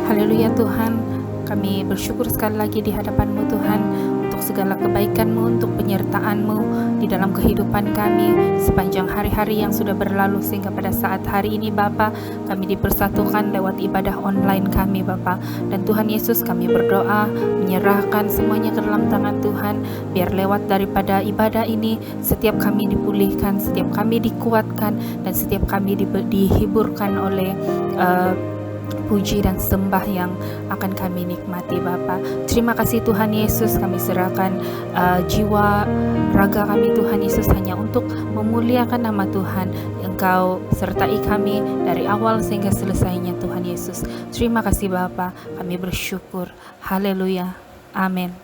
Haleluya Tuhan, kami bersyukur sekali lagi di hadapan-Mu Tuhan untuk segala kebaikan-Mu, untuk penyertaan-Mu di dalam kehidupan kami sepanjang hari-hari yang sudah berlalu, sehingga pada saat hari ini Bapa, kami dipersatukan lewat ibadah online kami Bapa. Dan Tuhan Yesus, kami berdoa menyerahkan semuanya ke dalam tangan Tuhan, biar lewat daripada ibadah ini setiap kami dipulihkan, setiap kami dikuatkan, dan setiap kami dihiburkan oleh puji dan sembah yang akan kami nikmati Bapa. Terima kasih Tuhan Yesus, kami serahkan jiwa raga kami Tuhan Yesus hanya untuk memuliakan nama Tuhan. Engkau sertai kami dari awal sehingga selesainya Tuhan Yesus. Terima kasih Bapa, kami bersyukur. Haleluya. Amin.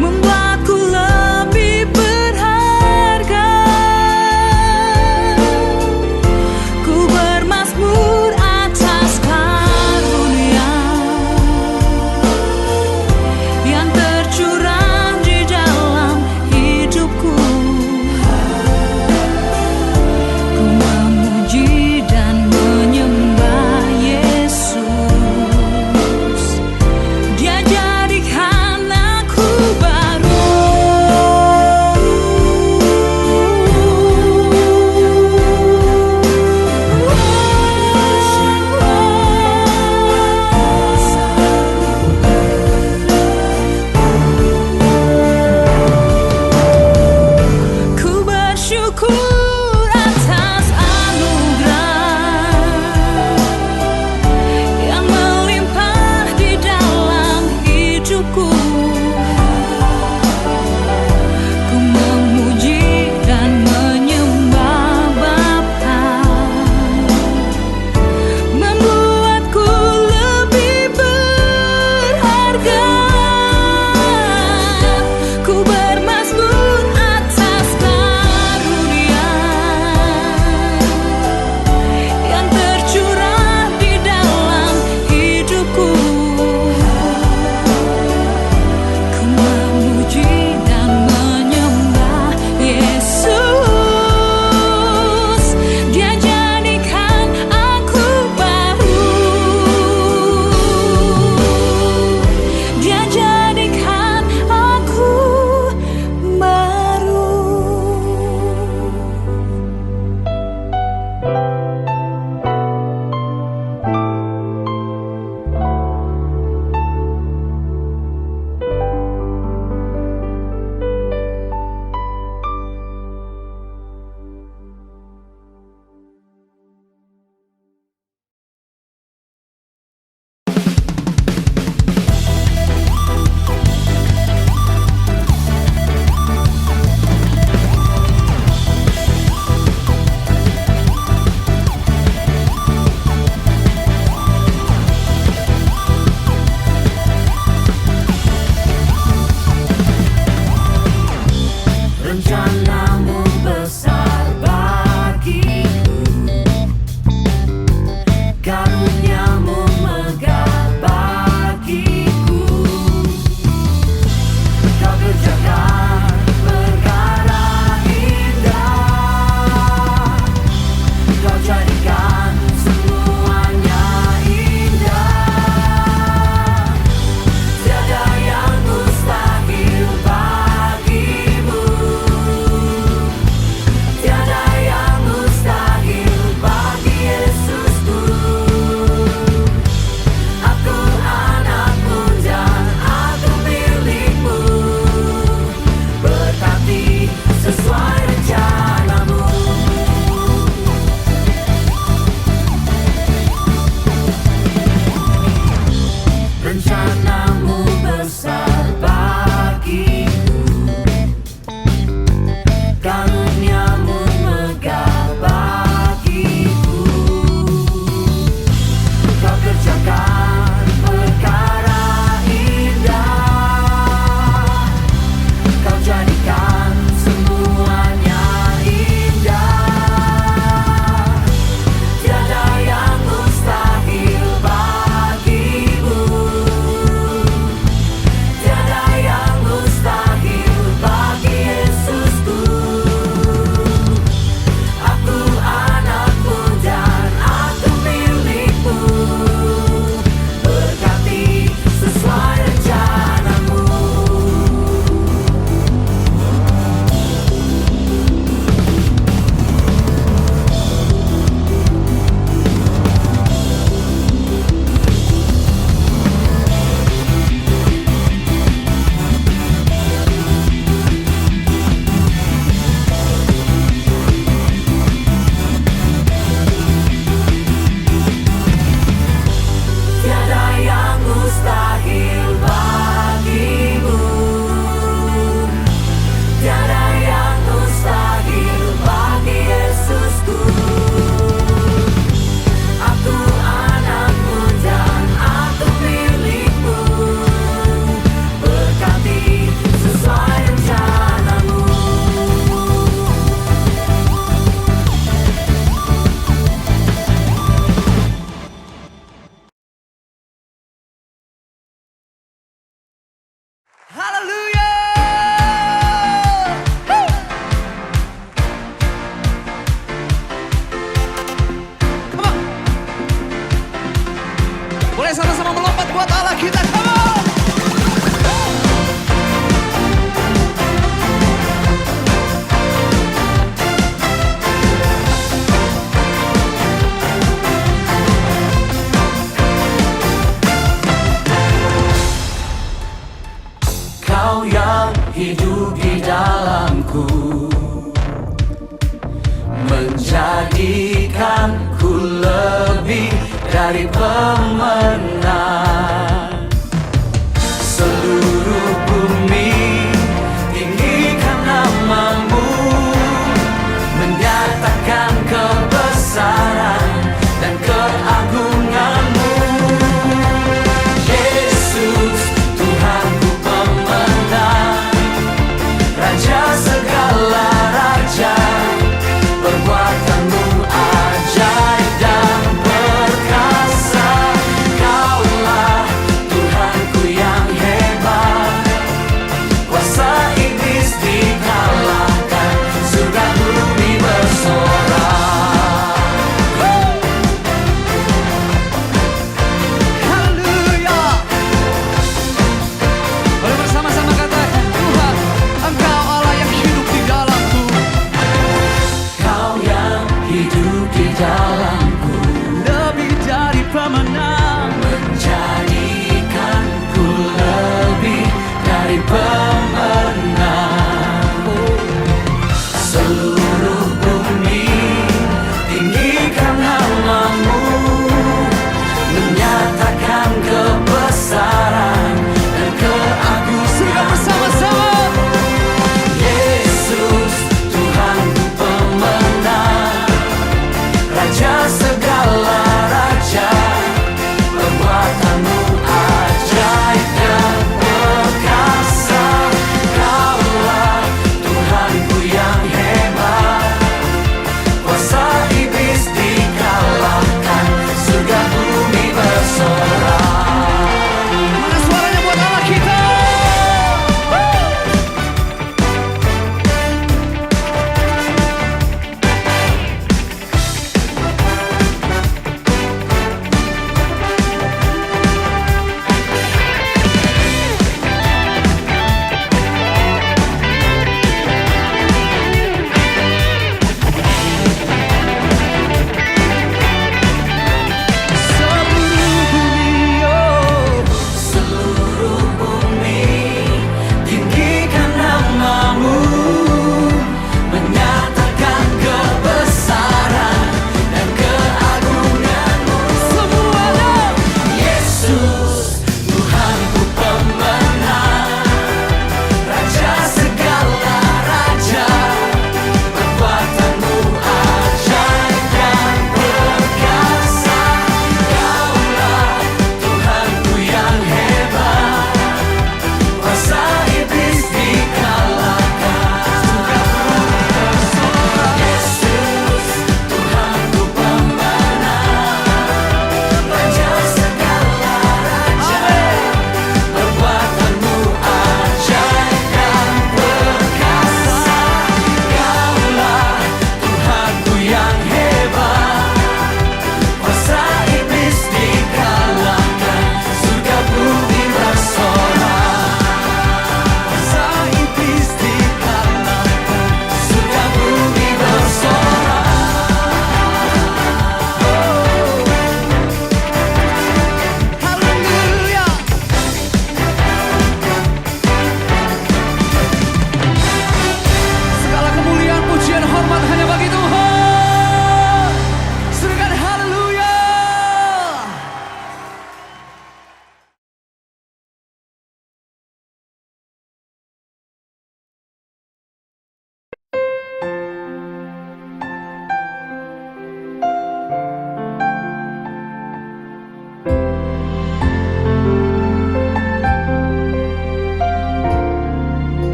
Membuatku lebih rencanamu besar bagiku, karuniamu megah bagiku. Kau kerjakan perkara indah, kau jadikan semuanya indah. Tiada yang mustahil bagimu, tiada yang mustahil bagi Yesusku. Aku anakmu dan aku milikmu, berkati sesuai rencanamu. Tiada yang mustahil bagimu, tiada yang mustahil bagi Yesusku. Aku anakmu dan aku milikmu, berkati sesuai rencanamu. Haleluya! Come on. Boleh sama-sama melompat buat Allah kita. Come on. Kau yang hidup di dalamku, menjadikanku lebih dari pemenang. Seluruh bumi tinggikan namamu, menyatakan kebesaran dan keagunganmu. Yesus, Tuhanku pemenang, Raja segala raja, perbuatanmu ajaib dan perkasa. Kau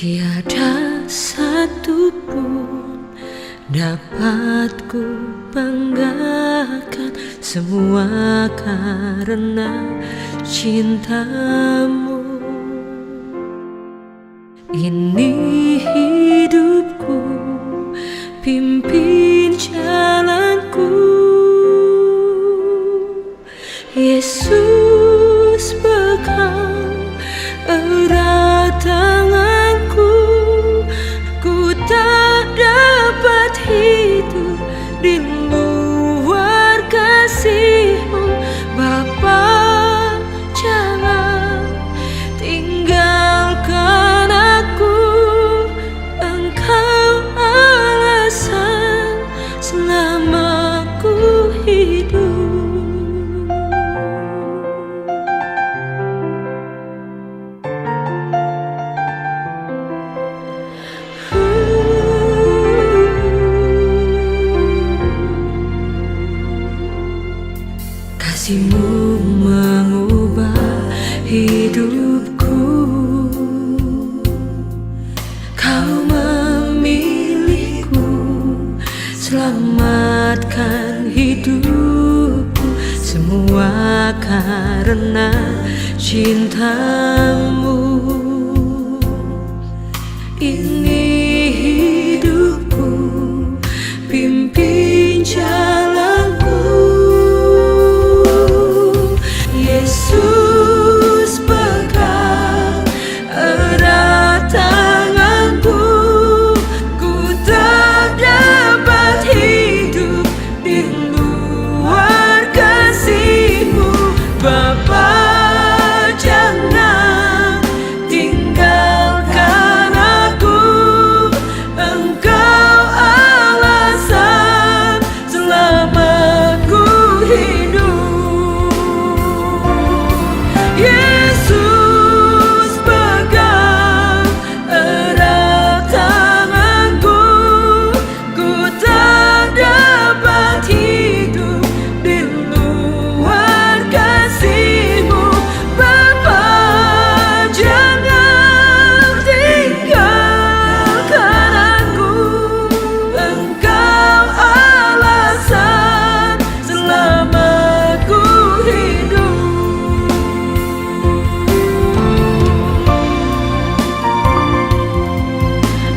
Tiada satu pun dapat ku banggakan, semua karena cintamu. Ini hidupku, pimpin jalanku. Yesus pegang erat tanganku, ku tak dapat hidup di luar kasih-Mu. Bapa, jangan tinggalkan aku, Engkau alasan selama ku hidup. Kasih-Mu mengubah hidupku, Kau memilihku, selamatkan hidupku, semua karena cinta-Mu. Ini hidupku, pimpin jalanku. Yesus pegang erat tanganku, ku tak dapat hidup di luar kasih-Mu. Bapa, jangan tinggalkan aku, Engkau alasan selama ku hidup. Yesus pegang erat tanganku, ku tak dapat hidup di luar kasih-Mu. Bapa, jangan tinggalkan aku, Engkau alasan selama ku hidup.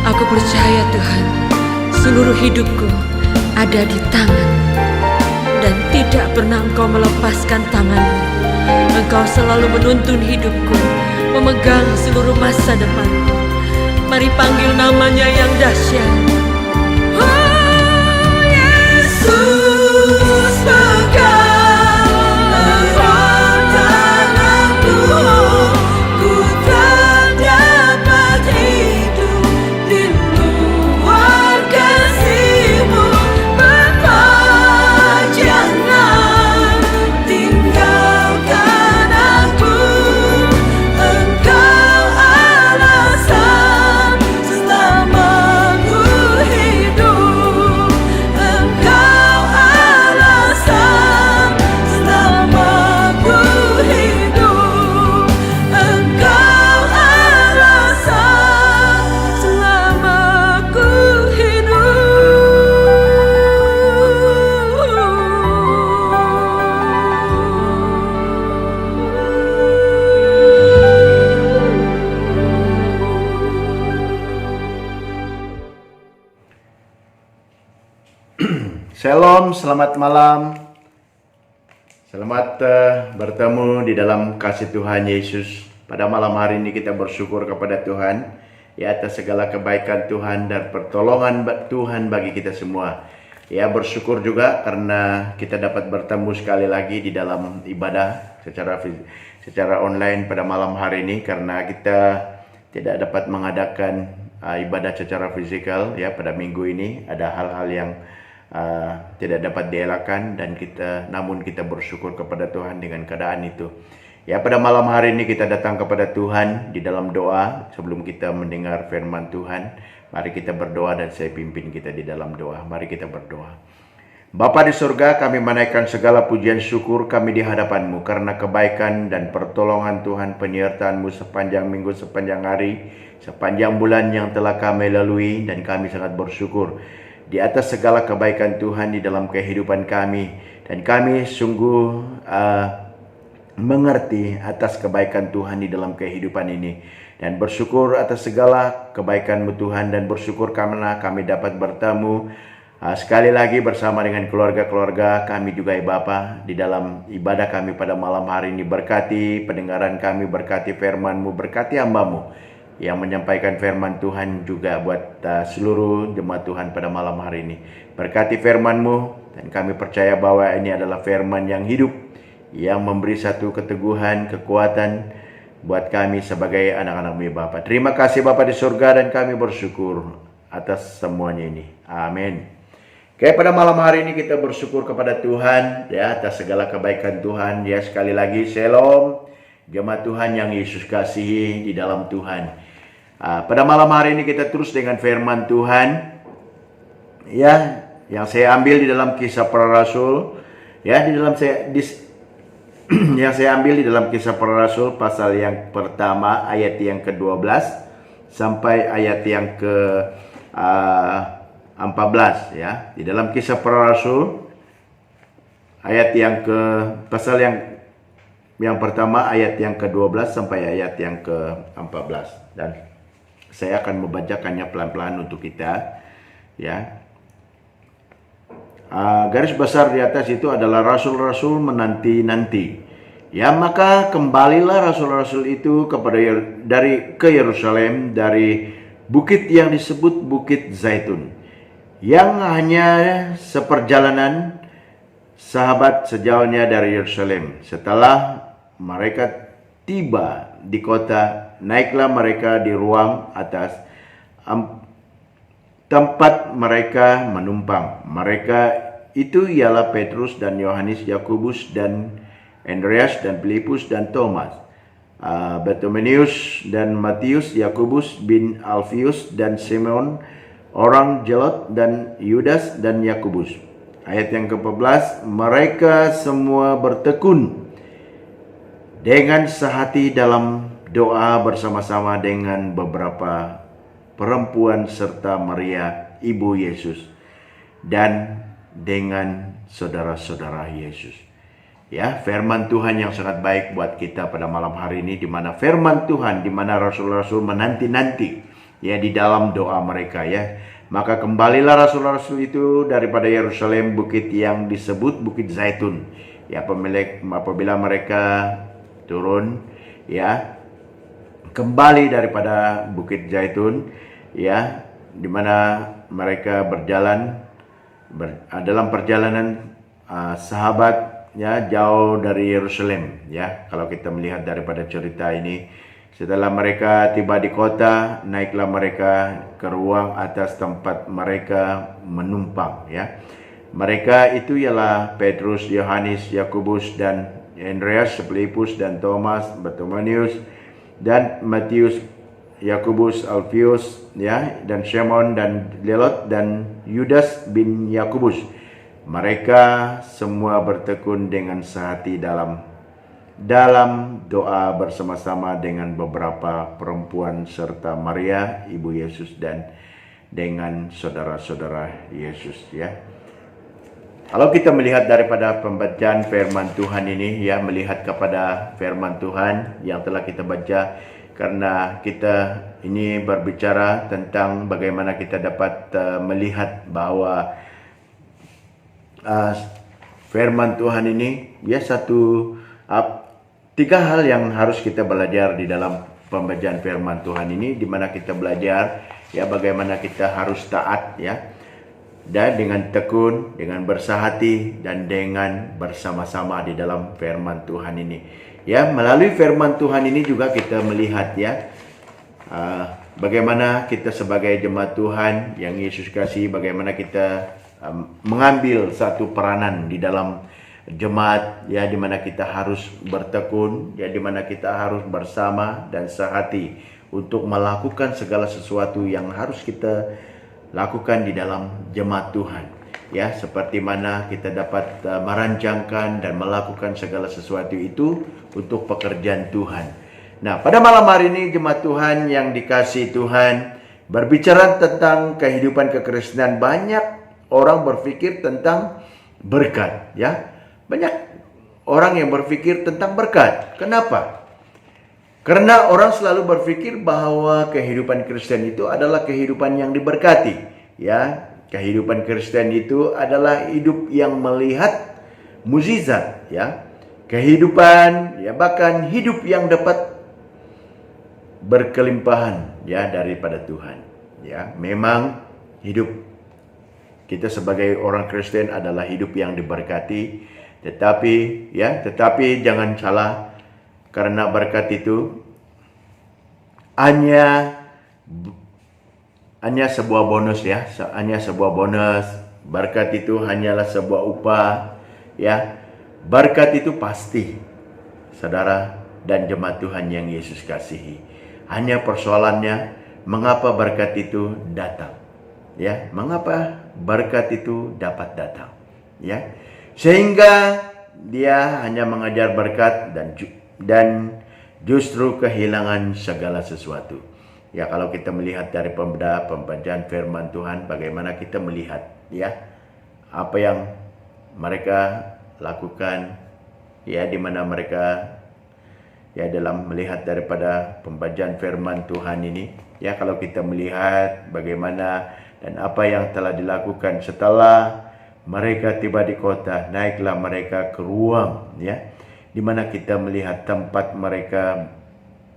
Aku percaya Tuhan, seluruh hidupku ada di tangan, dan tidak pernah Engkau melepaskan tangan-Mu. Engkau selalu menuntun hidupku, memegang seluruh masa depanku. Mari panggil namanya yang dahsyat. Oh, Yesus pegang erat tanganku, ku tak dapat hidup di luar kasih-Mu. Bapa, jangan tinggalkan aku, Engkau alasan selama ku hidup. Engkau alasan selama ku hidup. Engkau alasan selama ku Shalom, selamat malam. Selamat bertemu di dalam kasih Tuhan Yesus. Pada malam hari ini kita bersyukur kepada Tuhan ya atas segala kebaikan Tuhan dan pertolongan Tuhan bagi kita semua. Ya, bersyukur juga karena kita dapat bertemu sekali lagi di dalam ibadah secara online pada malam hari ini, karena kita tidak dapat mengadakan ibadah secara fisikal ya pada minggu ini. Ada hal-hal yang tidak dapat dielakkan, dan namun kita bersyukur kepada Tuhan dengan keadaan itu. Ya, pada malam hari ini kita datang kepada Tuhan di dalam doa. Sebelum kita mendengar firman Tuhan, mari kita berdoa dan saya pimpin kita di dalam doa. Mari kita berdoa. Bapa di surga, kami menaikkan segala pujian syukur kami di hadapan-Mu karena kebaikan dan pertolongan Tuhan, penyertaan-Mu sepanjang minggu, sepanjang hari, sepanjang bulan yang telah kami lalui, dan kami sangat bersyukur di atas segala kebaikan Tuhan di dalam kehidupan kami. Dan kami sungguh mengerti atas kebaikan Tuhan di dalam kehidupan ini, dan bersyukur atas segala kebaikan-Mu Tuhan, dan bersyukur karena kami dapat bertemu sekali lagi bersama dengan keluarga-keluarga kami juga ya Bapa di dalam ibadah kami pada malam hari ini. Berkati pendengaran kami, berkati firman-Mu, berkati hamba-Mu yang menyampaikan firman Tuhan juga buat seluruh jemaat Tuhan pada malam hari ini. Berkati firman-Mu, dan kami percaya bahwa ini adalah firman yang hidup, yang memberi satu keteguhan, kekuatan buat kami sebagai anak-anak-Mu ya Bapa. Terima kasih Bapa di surga, dan kami bersyukur atas semuanya ini. Amin. Oke, pada malam hari ini kita bersyukur kepada Tuhan ya atas segala kebaikan Tuhan ya. Sekali lagi Shalom jemaat Tuhan yang Yesus kasihi di dalam Tuhan. Pada malam hari ini kita terus dengan firman Tuhan ya, yang saya ambil di dalam Kisah Para Rasul ya, yang saya ambil di dalam Kisah Para Rasul pasal yang pertama ayat yang ke-12 sampai ayat yang ke 14 ya. Di dalam Kisah Para Rasul ayat yang pasal yang pertama ayat yang ke-12 sampai ayat yang ke-14, dan saya akan membacakannya pelan-pelan untuk kita ya. Garis besar di atas itu adalah rasul-rasul menanti-nanti ya. Maka kembalilah rasul-rasul itu ke Yerusalem dari bukit yang disebut Bukit Zaitun, yang hanya seperjalanan sahabat sejauhnya dari Yerusalem. Setelah mereka tiba di kota, naiklah mereka di ruang atas tempat mereka menumpang. Mereka itu ialah Petrus dan Yohanes, Yakobus dan Andreas dan Filipus dan Thomas, Bartolomeus dan Matius, Yakobus bin Alfius dan Simon orang Zelot, dan Yudas dan Yakobus. Ayat yang ke-14, mereka semua bertekun dengan sehati dalam doa bersama-sama dengan beberapa perempuan serta Maria ibu Yesus dan dengan saudara-saudara Yesus. Ya, firman Tuhan yang sangat baik buat kita pada malam hari ini, di mana firman Tuhan, di mana rasul-rasul menanti-nanti ya di dalam doa mereka ya. Maka kembalilah rasul-rasul itu daripada Yerusalem, bukit yang disebut Bukit Zaitun ya. Apabila mereka turun ya, kembali daripada Bukit Zaitun ya, di mana mereka berjalan dalam perjalanan sahabat ya, jauh dari Yerusalem ya. Kalau kita melihat daripada cerita ini, setelah mereka tiba di kota, naiklah mereka ke ruang atas tempat mereka menumpang ya. Mereka itu ialah Petrus, Yohanes, Yakobus dan Andreas, Filipus dan Thomas, Bartolomeus dan Matius, Yakobus, Alfius ya, dan Simon dan Zelot dan Yudas bin Yakobus. Mereka semua bertekun dengan sehati dalam doa bersama-sama dengan beberapa perempuan serta Maria ibu Yesus dan dengan saudara-saudara Yesus ya. Kalau kita melihat daripada pembacaan firman Tuhan ini ya, melihat kepada firman Tuhan yang telah kita baca, karena kita ini berbicara tentang bagaimana kita dapat melihat bahwa firman Tuhan ini ya, tiga hal yang harus kita belajar di dalam pembacaan firman Tuhan ini, di mana kita belajar ya bagaimana kita harus taat ya, dan dengan tekun, dengan bersahati, dan dengan bersama-sama di dalam firman Tuhan ini ya. Melalui firman Tuhan ini juga kita melihat ya bagaimana kita sebagai jemaat Tuhan yang Yesus kasih, bagaimana kita mengambil satu peranan di dalam jemaat ya, di mana kita harus bertekun ya, di mana kita harus bersama dan sehati untuk melakukan segala sesuatu yang harus kita lakukan di dalam jemaat Tuhan. ya, seperti mana kita dapat merancangkan dan melakukan segala sesuatu itu untuk pekerjaan Tuhan. Nah, pada malam hari ini jemaat Tuhan yang dikasihi Tuhan, berbicara tentang kehidupan kekristenan, banyak orang berpikir tentang berkat, ya. Banyak orang yang berpikir tentang berkat. Kenapa? Karena orang selalu berpikir bahwa kehidupan Kristen itu adalah kehidupan yang diberkati, ya. Kehidupan Kristen itu adalah hidup yang melihat mukjizat, ya. Kehidupan, ya, bahkan hidup yang dapat berkelimpahan, ya, daripada Tuhan, ya. Memang hidup kita sebagai orang Kristen adalah hidup yang diberkati, tetapi jangan salah. Karena berkat itu hanya sebuah bonus, ya, hanya sebuah bonus. Berkat itu hanyalah sebuah upah, ya. Berkat itu pasti, saudara dan jemaat Tuhan yang Yesus kasihi. Hanya persoalannya, mengapa berkat itu datang, ya? Mengapa berkat itu dapat datang, ya? Sehingga dia hanya mengajar berkat dan justru kehilangan segala sesuatu. Ya, kalau kita melihat dari pembacaan firman Tuhan, bagaimana kita melihat, ya, apa yang mereka lakukan, ya, di mana mereka, ya, dalam melihat daripada pembacaan firman Tuhan ini, ya, kalau kita melihat bagaimana dan apa yang telah dilakukan setelah mereka tiba di kota, naiklah mereka ke ruang, ya, di mana kita melihat tempat mereka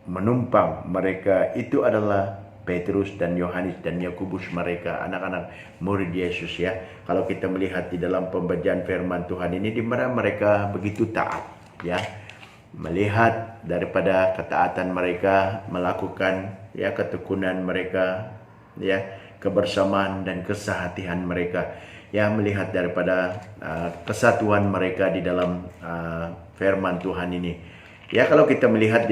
menumpang. Mereka itu adalah Petrus dan Yohanes dan Yakobus, mereka anak-anak murid Yesus, ya. Kalau kita melihat di dalam pembacaan firman Tuhan ini, di mana mereka begitu taat, ya. Melihat daripada ketaatan mereka, melakukan, ya, ketekunan mereka, ya, kebersamaan dan kesehatian mereka, ya, melihat daripada kesatuan mereka di dalam firman Tuhan ini. Ya, kalau kita melihat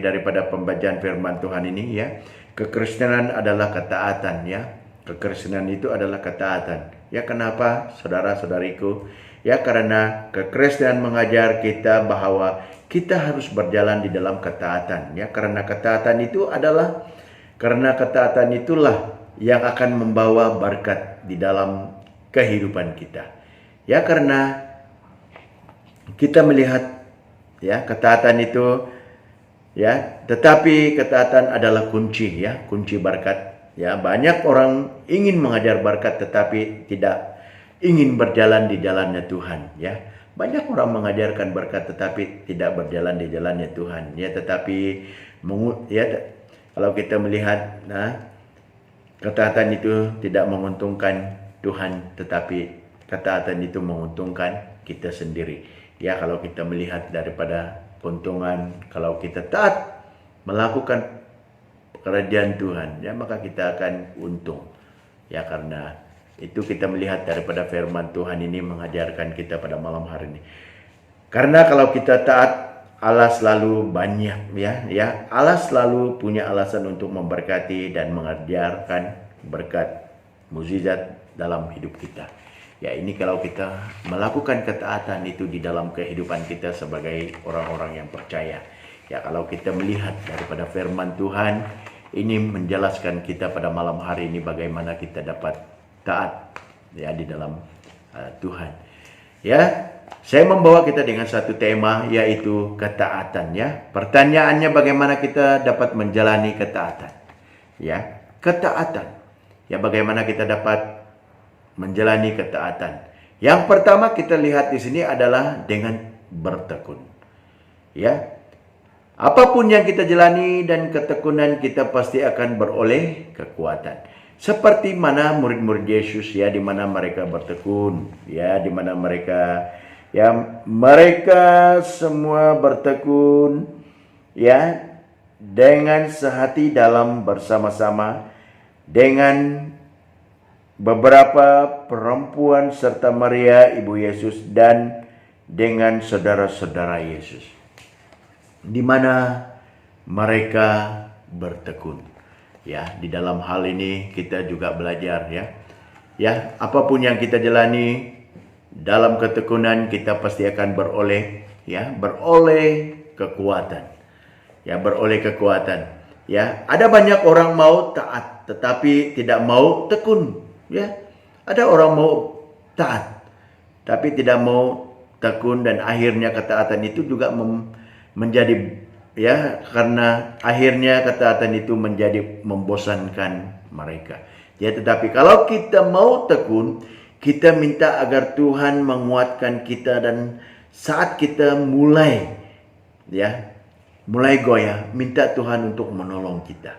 daripada pembacaan firman Tuhan ini, ya, kekristenan adalah ketaatan, ya. Kekristenan itu adalah ketaatan. Ya, kenapa, saudara-saudariku? Ya, karena kekristenan mengajar kita bahwa kita harus berjalan di dalam ketaatan, ya. Karena ketaatan itulah yang akan membawa berkat di dalam kehidupan kita. Ya, karena kita melihat, ya, ketaatan itu, ya, tetapi ketaatan adalah kunci, ya, kunci berkat. Ya, banyak orang ingin mengajar berkat tetapi tidak ingin berjalan di jalannya Tuhan, ya. Banyak orang mengajarkan berkat tetapi tidak berjalan di jalannya Tuhan, ya. Tetapi kalau kita melihat, ketaatan itu tidak menguntungkan Tuhan, tetapi ketaatan itu menguntungkan kita sendiri. Ya, kalau kita melihat daripada keuntungan, kalau kita taat melakukan pekerjaan Tuhan, ya, maka kita akan untung. Ya, karena itu kita melihat daripada firman Tuhan ini mengajarkan kita pada malam hari ini. Karena kalau kita taat, Allah selalu banyak, ya, Allah selalu punya alasan untuk memberkati dan mengajarkan berkat mukjizat dalam hidup kita. Ya, ini kalau kita melakukan ketaatan itu di dalam kehidupan kita sebagai orang-orang yang percaya. Ya, kalau kita melihat daripada firman Tuhan, ini menjelaskan kita pada malam hari ini bagaimana kita dapat taat, ya, di dalam Tuhan. Ya, saya membawa kita dengan satu tema, yaitu ketaatan, ya. Pertanyaannya, bagaimana kita dapat menjalani ketaatan? Ya, ketaatan. Ya, bagaimana kita dapat menjalani ketaatan? Yang pertama kita lihat di sini adalah dengan bertekun. Ya. Apapun yang kita jalani dan ketekunan, kita pasti akan beroleh kekuatan. Seperti mana murid-murid Yesus, ya, di mana mereka bertekun, ya, di mana mereka semua bertekun, ya, dengan sehati dalam bersama-sama dengan beberapa perempuan serta Maria ibu Yesus dan dengan saudara-saudara Yesus, di mana mereka bertekun. Ya, di dalam hal ini kita juga belajar, ya. Ya, apapun yang kita jalani dalam ketekunan, kita pasti akan beroleh kekuatan. Ya, beroleh kekuatan. Ya, ada banyak orang mau taat tetapi tidak mau tekun, ya. Ada orang mau taat tapi tidak mau tekun, dan akhirnya ketaatan itu juga menjadi, ya, karena akhirnya ketaatan itu menjadi membosankan mereka. Ya, tetapi kalau kita mau tekun, kita minta agar Tuhan menguatkan kita, dan saat kita mulai goyah, minta Tuhan untuk menolong kita.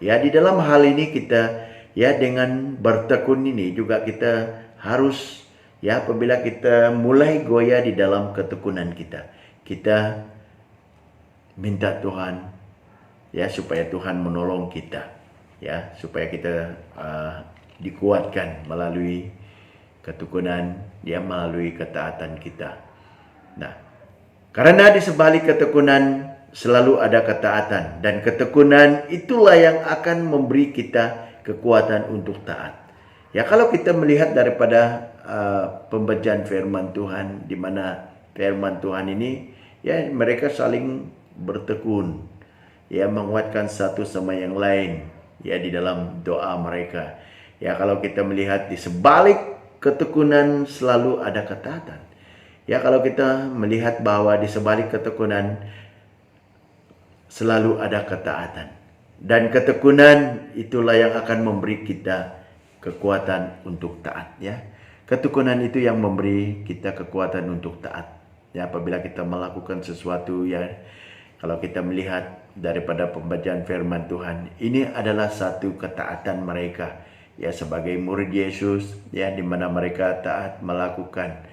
Ya, di dalam hal ini kita, ya, dengan bertekun ini juga kita harus, ya, apabila kita mulai goyah di dalam ketekunan kita minta Tuhan, ya, supaya Tuhan menolong kita. Ya, supaya kita dikuatkan melalui ketekunan, ya, melalui ketaatan kita. Nah, karena di sebalik ketekunan selalu ada ketaatan, dan ketekunan itulah yang akan memberi kita kekuatan untuk taat. Ya, kalau kita melihat daripada pembacaan firman Tuhan, di mana firman Tuhan ini, ya, mereka saling bertekun, ya, menguatkan satu sama yang lain, ya, di dalam doa mereka. Ya, kalau kita melihat di sebalik ketekunan selalu ada ketaatan. Ya, kalau kita melihat bahwa di sebalik ketekunan selalu ada ketaatan, dan ketekunan itulah yang akan memberi kita kekuatan untuk taat, ya. Ketekunan itu yang memberi kita kekuatan untuk taat. Ya, apabila kita melakukan sesuatu, ya, kalau kita melihat daripada pembacaan firman Tuhan, ini adalah satu ketaatan mereka, ya, sebagai murid Yesus, ya, di mana mereka taat melakukan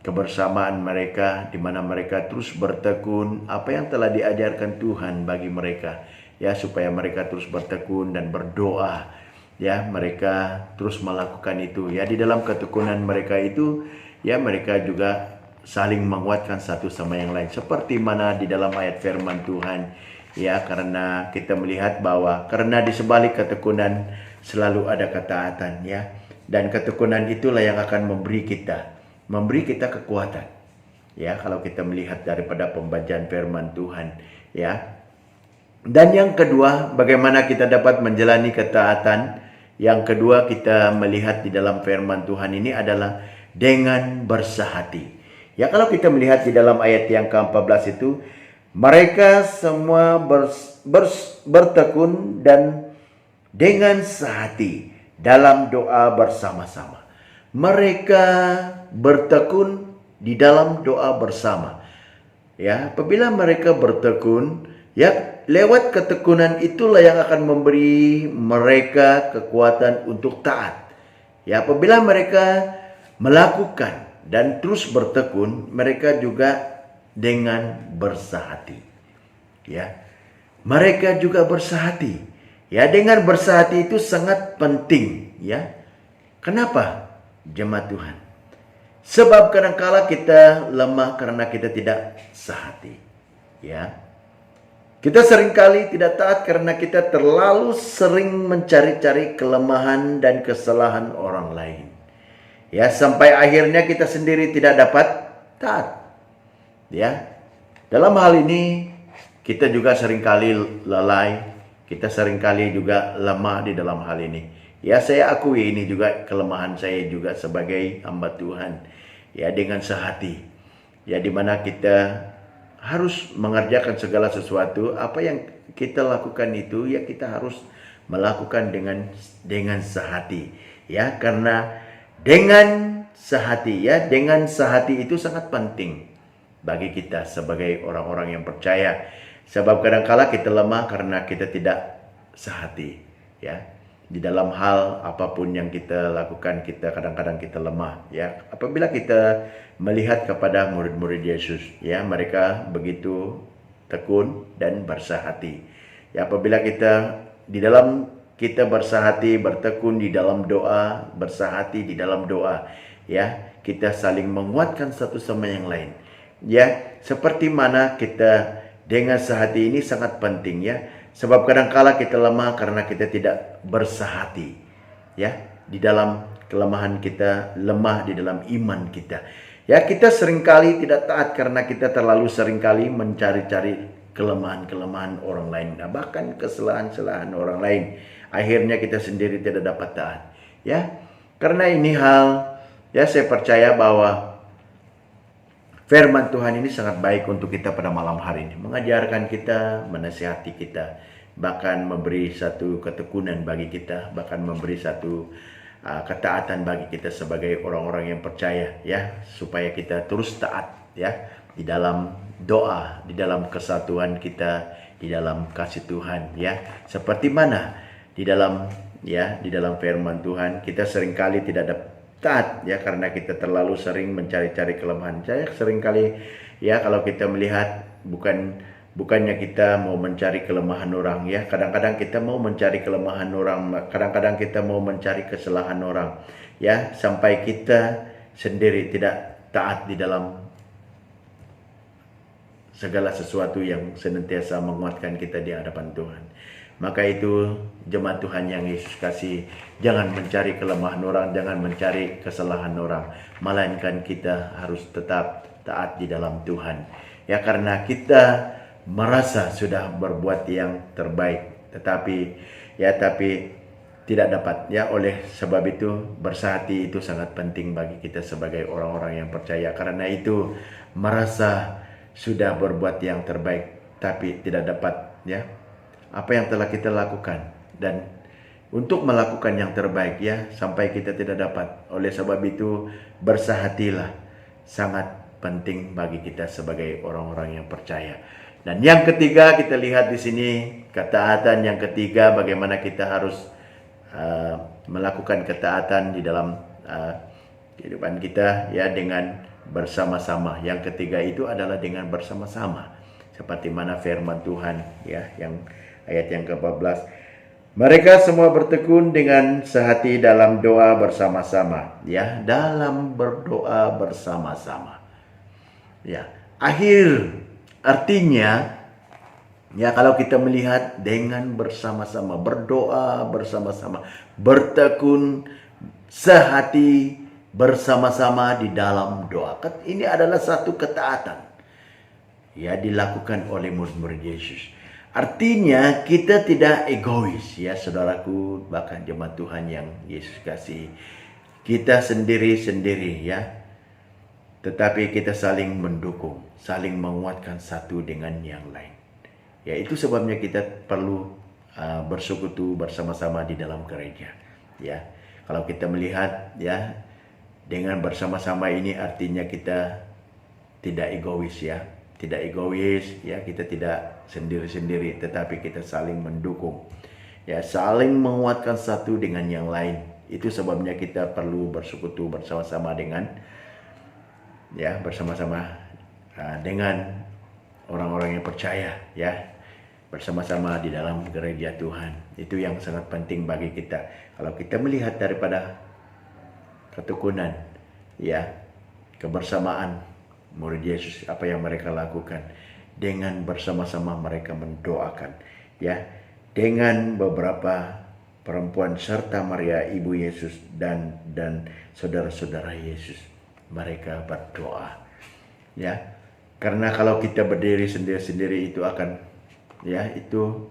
kebersamaan mereka, di mana mereka terus bertekun apa yang telah diajarkan Tuhan bagi mereka, ya, supaya mereka terus bertekun dan berdoa, ya, mereka terus melakukan itu, ya. Di dalam ketekunan mereka itu, ya, mereka juga saling menguatkan satu sama yang lain, seperti mana di dalam ayat firman Tuhan, ya, karena kita melihat bahwa karena di sebalik ketekunan selalu ada ketaatan, ya, dan ketekunan itulah yang akan memberi kita kekuatan, ya, kalau kita melihat daripada pembacaan firman Tuhan, ya. Dan yang kedua, bagaimana kita dapat menjalani ketaatan? Yang kedua, kita melihat di dalam firman Tuhan ini adalah dengan bersahati. Ya, kalau kita melihat di dalam ayat yang ke-14 itu, mereka semua bertekun dan dengan sehati dalam doa bersama-sama. Mereka bertekun di dalam doa bersama. Ya, apabila mereka bertekun, ya, lewat ketekunan itulah yang akan memberi mereka kekuatan untuk taat. Ya, apabila mereka melakukan dan terus bertekun, mereka juga dengan bersahati. Ya, mereka juga bersahati. Ya, dengan bersahati itu sangat penting, ya. Kenapa, jemaat Tuhan? Sebab kadangkala kita lemah karena kita tidak sehati, ya. Kita seringkali tidak taat karena kita terlalu sering mencari-cari kelemahan dan kesalahan orang lain. Ya, sampai akhirnya kita sendiri tidak dapat taat. Ya. Dalam hal ini kita juga seringkali lalai, kita seringkali juga lemah di dalam hal ini. Ya, saya akui ini juga kelemahan saya juga sebagai hamba Tuhan. Ya, dengan sehati. Ya, di mana kita harus mengerjakan segala sesuatu, apa yang kita lakukan itu, ya, kita harus melakukan dengan sehati. Ya, karena dengan sehati, ya, dengan sehati itu sangat penting bagi kita sebagai orang-orang yang percaya. Sebab kadangkala kita lemah karena kita tidak sehati, ya. Di dalam hal apapun yang kita lakukan, kita kadang-kadang kita lemah, ya. Apabila kita melihat kepada murid-murid Yesus, ya, mereka begitu tekun dan bersahati. Ya, apabila kita bersahati, bertekun di dalam doa, bersahati di dalam doa, ya, kita saling menguatkan satu sama yang lain. Ya, seperti mana kita dengan sehati ini sangat penting, ya. Sebab kadangkala kita lemah karena kita tidak bersahati, ya. di dalam kelemahan kita, lemah di dalam iman kita. Ya, kita seringkali tidak taat karena kita terlalu seringkali mencari-cari kelemahan-kelemahan orang lain, bahkan kesalahan-kesalahan orang lain. Akhirnya kita sendiri tidak dapat taat. Ya, karena ini hal, ya saya percaya bahwa firman Tuhan ini sangat baik untuk kita pada malam hari ini. Mengajarkan kita, menasihati kita, bahkan memberi satu ketekunan bagi kita, bahkan memberi satu ketaatan bagi kita sebagai orang-orang yang percaya, ya, supaya kita terus taat, ya, di dalam doa, di dalam kesatuan kita, di dalam kasih Tuhan, ya. Seperti mana di dalam, ya, di dalam firman Tuhan kita seringkali tidak taat, ya, karena kita terlalu sering mencari-cari kelemahan. Saya seringkali, ya, kalau kita melihat bukannya kita mau mencari kelemahan orang, ya, kadang-kadang kita mau mencari kelemahan orang, kadang-kadang kita mau mencari kesalahan orang, ya, sampai kita sendiri tidak taat di dalam segala sesuatu yang senantiasa menguatkan kita di hadapan Tuhan. Maka itu jemaat Tuhan yang Yesus kasih, jangan mencari kelemahan orang, jangan mencari kesalahan orang, melainkan kita harus tetap taat di dalam Tuhan. Ya, karena kita merasa sudah berbuat yang terbaik, tetapi tidak dapat, ya. Oleh sebab itu bersahati itu sangat penting bagi kita sebagai orang-orang yang percaya. Karena itu merasa sudah berbuat yang terbaik tapi tidak dapat, ya, apa yang telah kita lakukan, dan untuk melakukan yang terbaik, ya, sampai kita tidak dapat. Oleh sebab itu bersahatilah sangat penting bagi kita sebagai orang-orang yang percaya. Dan yang ketiga kita lihat di sini, ketaatan yang ketiga, bagaimana kita harus melakukan ketaatan di dalam kehidupan kita, ya, dengan bersama-sama. Yang ketiga itu adalah dengan bersama-sama. Seperti mana firman Tuhan, ya, yang ayat yang ke-14. Mereka semua bertekun dengan sehati dalam doa bersama-sama, ya, dalam berdoa bersama-sama. Ya, artinya, ya, kalau kita melihat dengan bersama-sama, berdoa bersama-sama, bertekun sehati bersama-sama di dalam doa. Ini adalah satu ketaatan, ya, dilakukan oleh murid-murid Yesus. Artinya kita tidak egois, ya, saudaraku, bahkan jemaat Tuhan yang Yesus kasih. Kita sendiri-sendiri, ya, tetapi kita saling mendukung, saling menguatkan satu dengan yang lain. Ya, itu sebabnya kita perlu bersekutu bersama-sama di dalam gereja, ya. Kalau kita melihat, ya, dengan bersama-sama ini artinya kita tidak egois, ya. Tidak egois, ya, kita tidak sendiri-sendiri, tetapi kita saling mendukung, ya, saling menguatkan satu dengan yang lain. Itu sebabnya kita perlu bersekutu bersama-sama dengan, ya, bersama-sama dengan orang-orang yang percaya, ya, bersama-sama di dalam gereja Tuhan. Itu yang sangat penting bagi kita. Kalau kita melihat daripada ketekunan, ya, kebersamaan murid Yesus, apa yang mereka lakukan, dengan bersama-sama mereka mendoakan, ya, dengan beberapa perempuan serta Maria ibu Yesus dan saudara-saudara Yesus, mereka berdoa, ya. Karena kalau kita berdiri sendiri-sendiri itu akan, ya, itu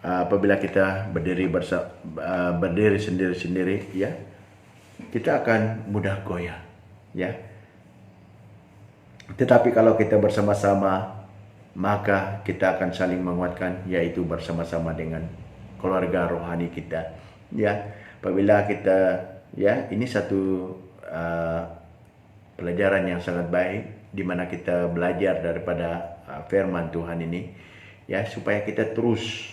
apabila kita berdiri sendiri-sendiri, ya, kita akan mudah goyah, ya. Tetapi kalau kita bersama-sama, maka kita akan saling menguatkan, yaitu bersama-sama dengan keluarga rohani kita, ya. Apabila kita, ya, ini satu pelajaran yang sangat baik, di mana kita belajar daripada firman Tuhan ini, ya, supaya kita terus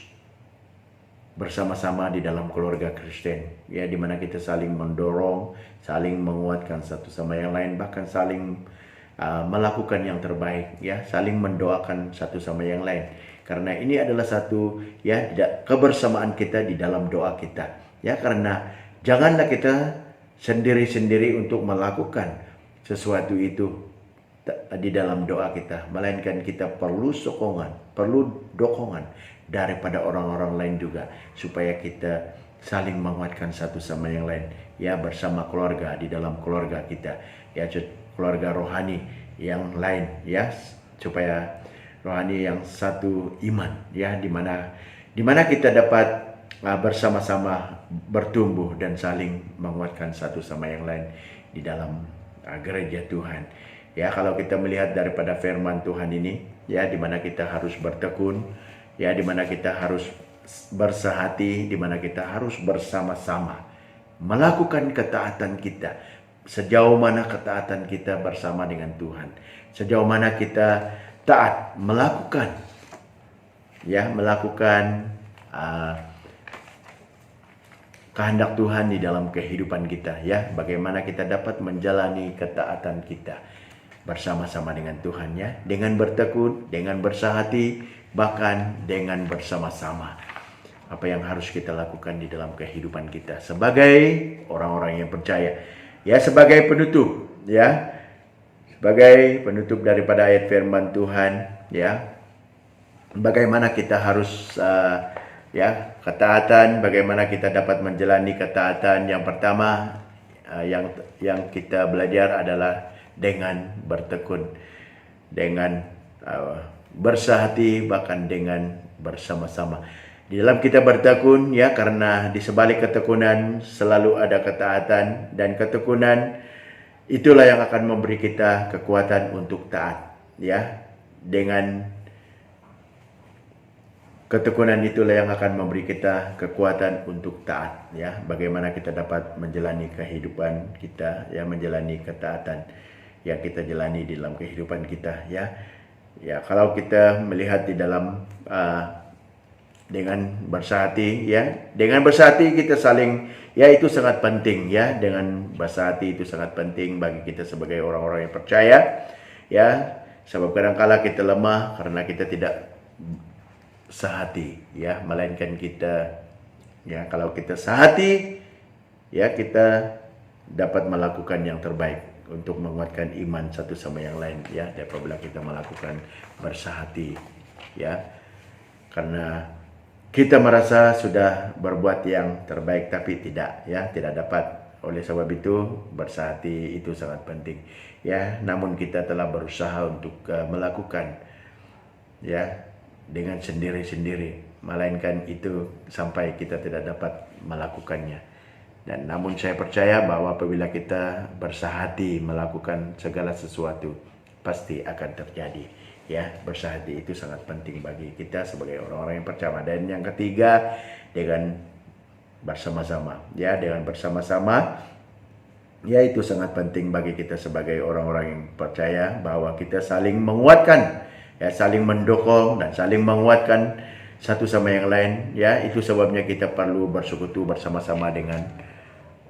bersama-sama di dalam keluarga Kristen, ya, di mana kita saling mendorong, saling menguatkan satu sama yang lain, bahkan saling melakukan yang terbaik, ya, saling mendoakan satu sama yang lain. Karena ini adalah satu, ya, kebersamaan kita di dalam doa kita, ya. Karena janganlah kita sendiri-sendiri untuk melakukan sesuatu itu di dalam doa kita, melainkan kita perlu dokongan daripada orang-orang lain juga, supaya kita saling menguatkan satu sama yang lain, ya, bersama keluarga, di dalam keluarga kita, ya, keluarga rohani yang lain, ya, supaya rohani yang satu iman, ya, di mana kita dapat bersama-sama bertumbuh dan saling menguatkan satu sama yang lain di dalam gereja Tuhan. Ya, kalau kita melihat daripada firman Tuhan ini, ya, di mana kita harus bertekun, ya, di mana kita harus bersehati, di mana kita harus bersama-sama melakukan ketaatan kita. Sejauh mana ketaatan kita bersama dengan Tuhan, sejauh mana kita taat melakukan, ya, melakukan kehendak Tuhan di dalam kehidupan kita, ya, bagaimana kita dapat menjalani ketaatan kita bersama-sama dengan Tuhan, ya, dengan bertekun, dengan bersehati, bahkan dengan bersama-sama. Apa yang harus kita lakukan di dalam kehidupan kita sebagai orang-orang yang percaya, ya, sebagai penutup, ya, sebagai penutup daripada ayat firman Tuhan, ya, bagaimana kita harus ya, ketaatan, bagaimana kita dapat menjalani ketaatan. Yang pertama yang kita belajar adalah dengan bertekun, dengan bersehati, bahkan dengan bersama-sama. Di dalam kita bertekun, ya, karena di sebalik ketekunan selalu ada ketaatan, dan ketekunan itulah yang akan memberi kita kekuatan untuk taat, ya. Dengan ketekunan itulah yang akan memberi kita kekuatan untuk taat, ya. Bagaimana kita dapat menjalani kehidupan kita, ya, menjalani ketaatan yang kita jalani di dalam kehidupan kita, ya. Ya, kalau kita melihat di dalam dengan bersehati, ya, dengan bersehati kita saling, ya, itu sangat penting, ya. Dengan bersehati itu sangat penting bagi kita sebagai orang-orang yang percaya, ya. Sebab kadang-kala kita lemah karena kita tidak sehati, ya, melainkan kita, ya, kalau kita sehati, ya, kita dapat melakukan yang terbaik untuk menguatkan iman satu sama yang lain, ya, apabila kita melakukan bersehati, ya, karena kita merasa sudah berbuat yang terbaik tapi tidak, ya, tidak dapat. Oleh sebab itu bersehati itu sangat penting, ya. Namun kita telah berusaha untuk melakukan, ya, dengan sendiri-sendiri, melainkan itu sampai kita tidak dapat melakukannya. Dan namun saya percaya bahwa apabila kita bersehati melakukan segala sesuatu, pasti akan terjadi, ya. Bersehati itu sangat penting bagi kita sebagai orang-orang yang percaya. Dan yang ketiga, dengan bersama-sama, ya, dengan bersama-sama, ya, itu sangat penting bagi kita sebagai orang-orang yang percaya, bahwa kita saling menguatkan, ya, saling mendukung dan saling menguatkan satu sama yang lain, ya. Itu sebabnya kita perlu bersekutu bersama-sama dengan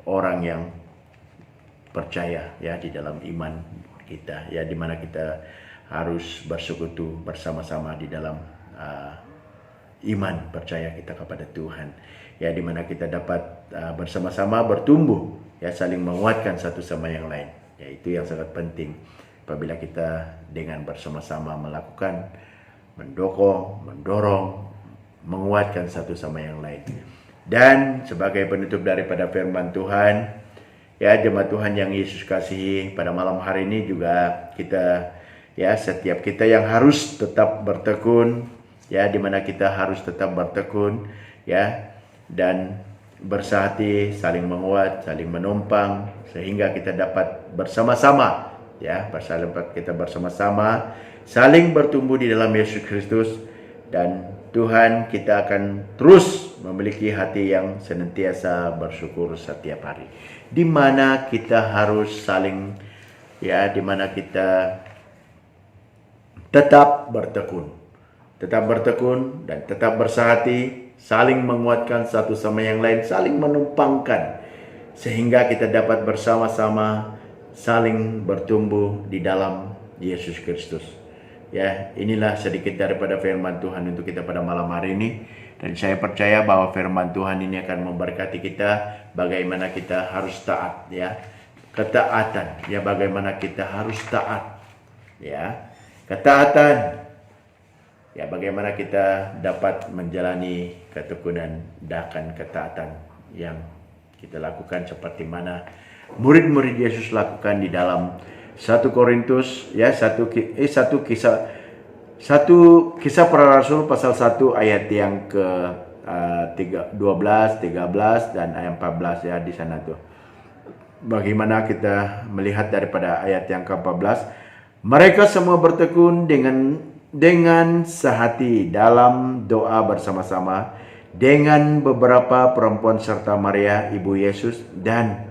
orang yang percaya, ya, di dalam iman kita, ya, di mana kita harus bersekutu bersama-sama di dalam iman percaya kita kepada Tuhan, ya, di mana kita dapat bersama-sama bertumbuh, ya, saling menguatkan satu sama yang lain, ya. Itu yang sangat penting apabila kita dengan bersama-sama melakukan, mendukung, mendorong, menguatkan satu sama yang lain. Dan sebagai penutup daripada firman Tuhan, ya, jemaat Tuhan yang Yesus kasihi, pada malam hari ini juga kita, ya, setiap kita yang harus tetap bertekun, ya, di mana kita harus tetap bertekun, ya, dan bersehati, saling menguat, saling menumpang, sehingga kita dapat bersama-sama, ya, kita bersama-sama saling bertumbuh di dalam Yesus Kristus, dan Tuhan kita akan terus memiliki hati yang senantiasa bersyukur setiap hari, di mana kita harus saling, ya, di mana kita tetap bertekun dan tetap bersehati, saling menguatkan satu sama yang lain, saling menumpangkan, sehingga kita dapat bersama-sama saling bertumbuh di dalam Yesus Kristus. Ya, inilah sedikit daripada firman Tuhan untuk kita pada malam hari ini. Dan saya percaya bahwa firman Tuhan ini akan memberkati kita, bagaimana kita harus taat, ya. Ketaatan, ya, bagaimana kita harus taat, ya. Ketaatan, ya, bagaimana kita dapat menjalani ketekunan dan ketaatan, yang kita lakukan seperti mana murid-murid Yesus lakukan di dalam 1 Korintus ya, satu kisah para rasul pasal 1 ayat yang ke 12, 13 dan ayat 14 ya, di sana tuh. Bagaimana kita melihat daripada ayat yang ke-14, mereka semua bertekun dengan sehati dalam doa bersama-sama dengan beberapa perempuan serta Maria ibu Yesus dan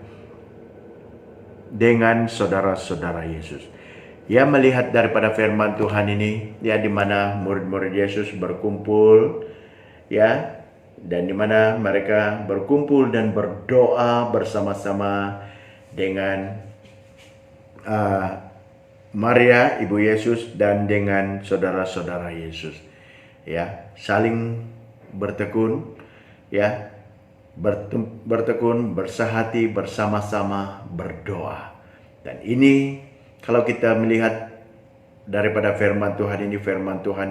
dengan saudara-saudara Yesus. Ya, melihat daripada firman Tuhan ini ya, di mana murid-murid Yesus berkumpul ya, dan di mana mereka berkumpul dan berdoa bersama-sama dengan Maria ibu Yesus dan dengan saudara-saudara Yesus ya, saling bertekun ya, bertekun, bersehati, bersama-sama berdoa. Dan ini kalau kita melihat daripada firman Tuhan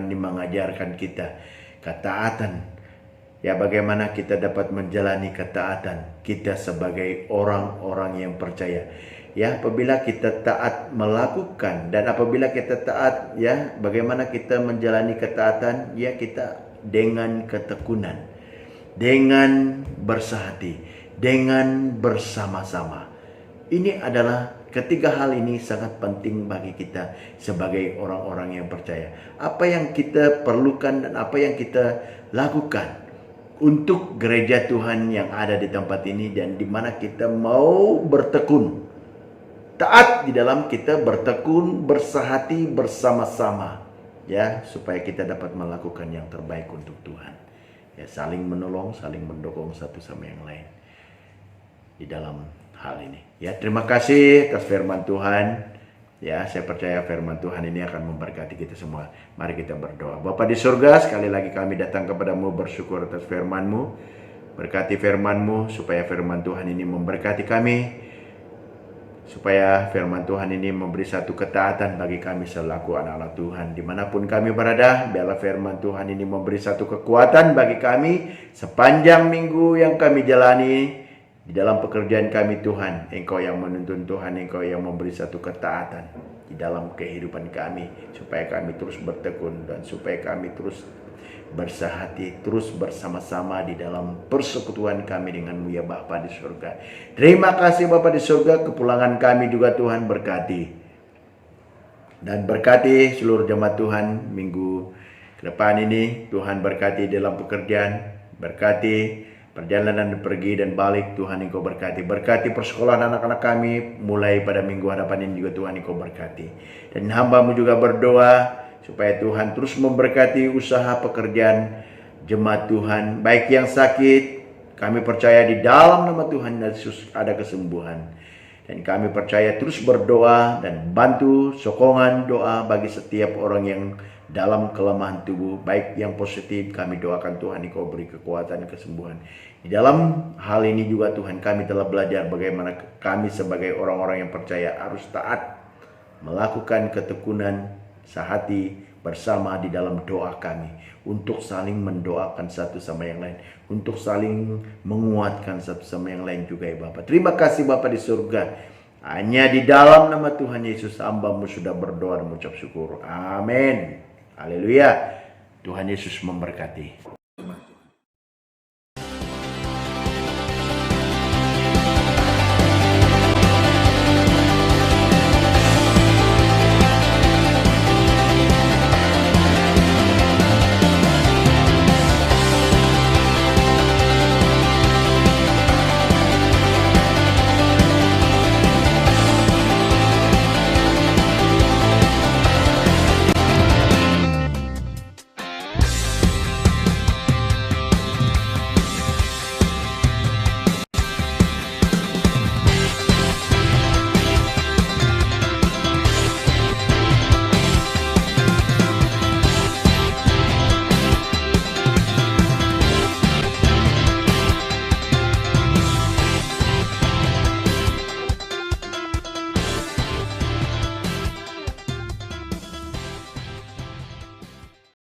ini mengajarkan kita ketaatan ya, bagaimana kita dapat menjalani ketaatan kita sebagai orang-orang yang percaya ya. Apabila kita taat melakukan dan apabila kita taat ya, bagaimana kita menjalani ketaatan ya, kita dengan ketekunan, dengan bersehati, dengan bersama-sama. Ini adalah ketiga hal ini sangat penting bagi kita sebagai orang-orang yang percaya. Apa yang kita perlukan dan apa yang kita lakukan untuk gereja Tuhan yang ada di tempat ini, dan di mana kita mau bertekun, taat di dalam kita bertekun, bersehati bersama-sama ya, supaya kita dapat melakukan yang terbaik untuk Tuhan ya, saling menolong, saling mendukung satu sama yang lain di dalam hal ini ya. Terima kasih atas firman Tuhan ya, saya percaya firman Tuhan ini akan memberkati kita semua. Mari kita berdoa. Bapa di surga, sekali lagi kami datang kepadamu bersyukur atas firman-Mu. Berkati firman-Mu supaya firman Tuhan ini memberkati kami, supaya firman Tuhan ini memberi satu ketaatan bagi kami selaku anak-anak Tuhan. Dimanapun kami berada, biarlah firman Tuhan ini memberi satu kekuatan bagi kami sepanjang minggu yang kami jalani di dalam pekerjaan kami. Tuhan, Engkau yang menuntun, Tuhan, Engkau yang memberi satu ketaatan di dalam kehidupan kami, supaya kami terus bertekun dan supaya kami terus bersehati, terus bersama-sama di dalam persekutuan kami dengan-Mu ya Bapa di surga. Terima kasih Bapa di surga, kepulangan kami juga Tuhan berkati. Dan berkati seluruh jemaat Tuhan minggu ke depan ini. Tuhan berkati dalam pekerjaan, berkati perjalanan pergi dan balik. Tuhan Engkau berkati. Berkati persekolahan anak-anak kami mulai pada minggu hadapan ini juga Tuhan Engkau berkati. Dan hamba-Mu juga berdoa supaya Tuhan terus memberkati usaha pekerjaan jemaat Tuhan, baik yang sakit. Kami percaya di dalam nama Tuhan Yesus ada kesembuhan. Dan kami percaya terus berdoa dan bantu sokongan doa bagi setiap orang yang dalam kelemahan tubuh, baik yang positif. Kami doakan Tuhan Engkau beri kekuatan, kesembuhan. Di dalam hal ini juga Tuhan, kami telah belajar bagaimana kami sebagai orang-orang yang percaya harus taat, melakukan ketekunan sehati bersama di dalam doa kami, untuk saling mendoakan satu sama yang lain, untuk saling menguatkan satu sama yang lain juga ya Bapak. Terima kasih Bapak di surga. Hanya di dalam nama Tuhan Yesus hamba-Mu sudah berdoa dan mengucap syukur. Amin. Haleluya. Tuhan Yesus memberkati.